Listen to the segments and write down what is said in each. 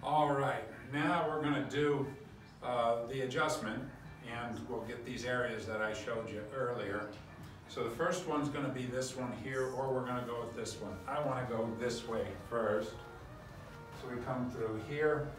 All right, now we're going to do the adjustment, and we'll get these areas that I showed you earlier. So the first one's going to be this one here, or we're going to go with this one. I want to go this way first. So we come through here.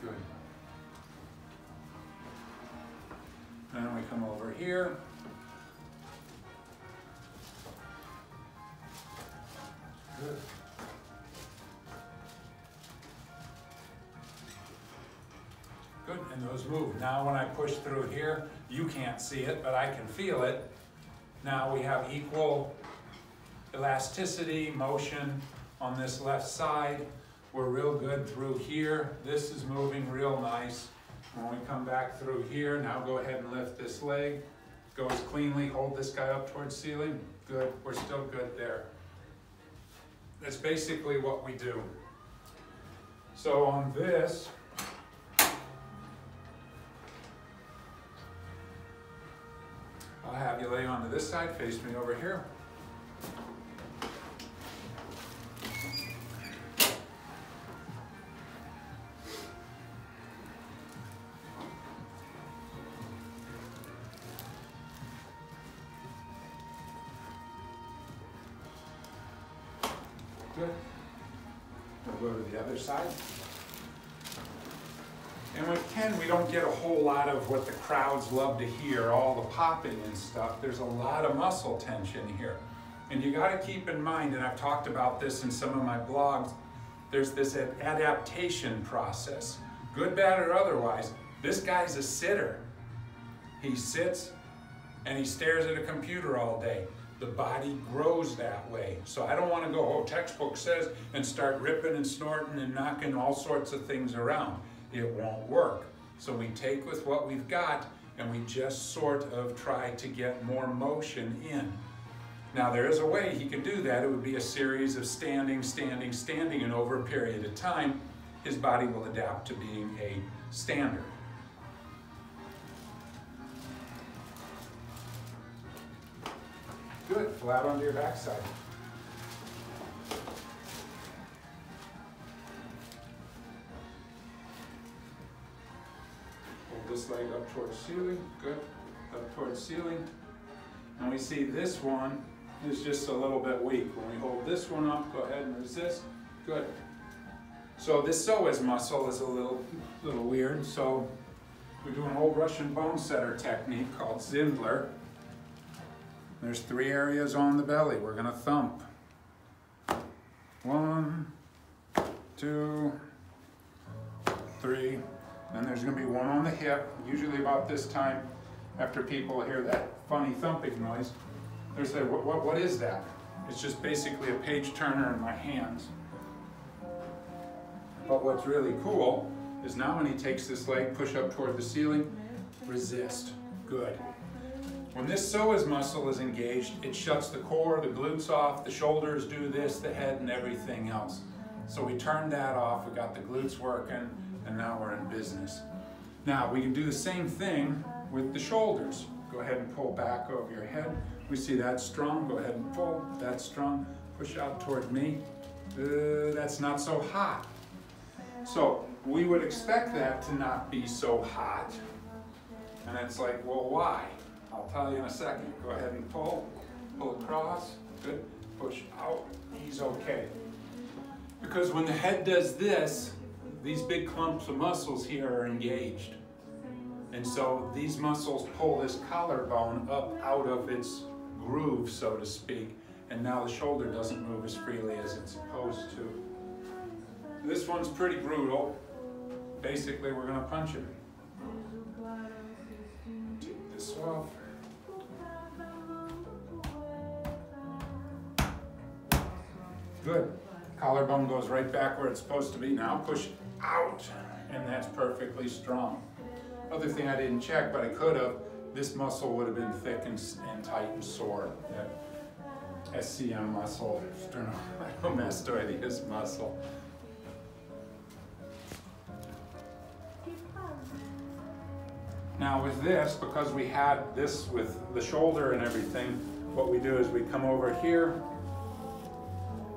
Good. And then we come over here. Good. Good, and those move. Now when I push through here, you can't see it, but I can feel it. Now we have equal elasticity, motion on this left side. We're real good through here. This is moving real nice. When we come back through here, now go ahead and lift this leg. Goes cleanly, hold this guy up towards ceiling. Good, we're still good there. That's basically what we do. So on this, I'll have you lay onto this side, face me over here. Good. We'll go to the other side. And with Ken, we don't get a whole lot of what the crowds love to hear, all the popping and stuff. There's a lot of muscle tension here. And you gotta keep in mind, and I've talked about this in some of my blogs, there's this adaptation process. Good, bad, or otherwise, this guy's a sitter. He sits and he stares at a computer all day. The body grows that way. So I don't want to go, oh, textbook says, and start ripping and snorting and knocking all sorts of things around. It won't work. So we take with what we've got and we just sort of try to get more motion in. Now there is a way he can do that. It would be a series of standing, standing, standing, and over a period of time, his body will adapt to being a stander. Good, flat onto your backside. Hold this leg up towards ceiling, good, up towards ceiling. And we see this one is just a little bit weak. When we hold this one up, go ahead and resist, good. So this psoas muscle is a little weird, so we do an old Russian bone setter technique called Zindler. There's 3 areas on the belly. We're gonna thump. 1, 2, 3. Then there's gonna be 1 on the hip, usually about this time after people hear that funny thumping noise. They say, what is that? It's just basically a page turner in my hands. But what's really cool is now when he takes this leg, push up toward the ceiling, resist, good. When this psoas muscle is engaged, it shuts the core, the glutes off, the shoulders do this, the head, and everything else. So we turned that off, we got the glutes working, and now we're in business. Now we can do the same thing with the shoulders. Go ahead and pull back over your head. We see that strong, go ahead and pull, that's strong. Push out toward me, that's not so hot. So we would expect that to not be so hot. And it's like, well, why? I'll tell you in a second. Go ahead and pull across, good, push out, he's okay. Because when the head does this, these big clumps of muscles here are engaged. And so these muscles pull this collarbone up out of its groove, so to speak, and now the shoulder doesn't move as freely as it's supposed to. This one's pretty brutal. Basically, we're gonna punch it. Take this off. Good. Collarbone goes right back where it's supposed to be. Now push out, and that's perfectly strong. Other thing I didn't check, but I could have, this muscle would have been thick and tight and sore. SCM muscle, sternocleidomastoideus muscle. Now with this, because we had this with the shoulder and everything, what we do is we come over here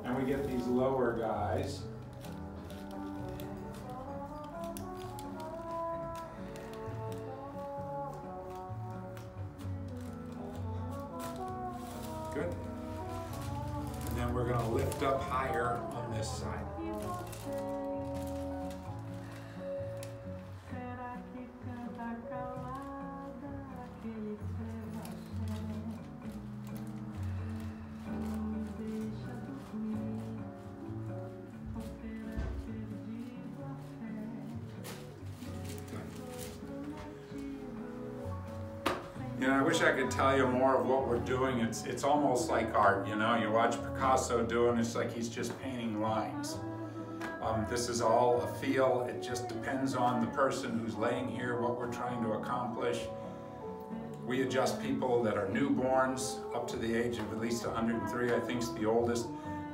and we get these lower guys. Good. And then we're going to lift up higher on this side. You know, I wish I could tell you more of what we're doing. It's almost like art, you know? You watch Picasso doing, it's like he's just painting lines. This is all a feel. It just depends on the person who's laying here, what we're trying to accomplish. We adjust people that are newborns up to the age of at least 103, I think is the oldest.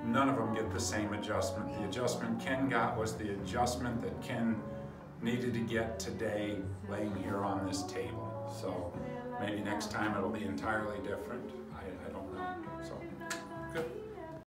None of them get the same adjustment. The adjustment Ken got was the adjustment that Ken needed to get today laying here on this table. So maybe next time it'll be entirely different. I don't know. So, good.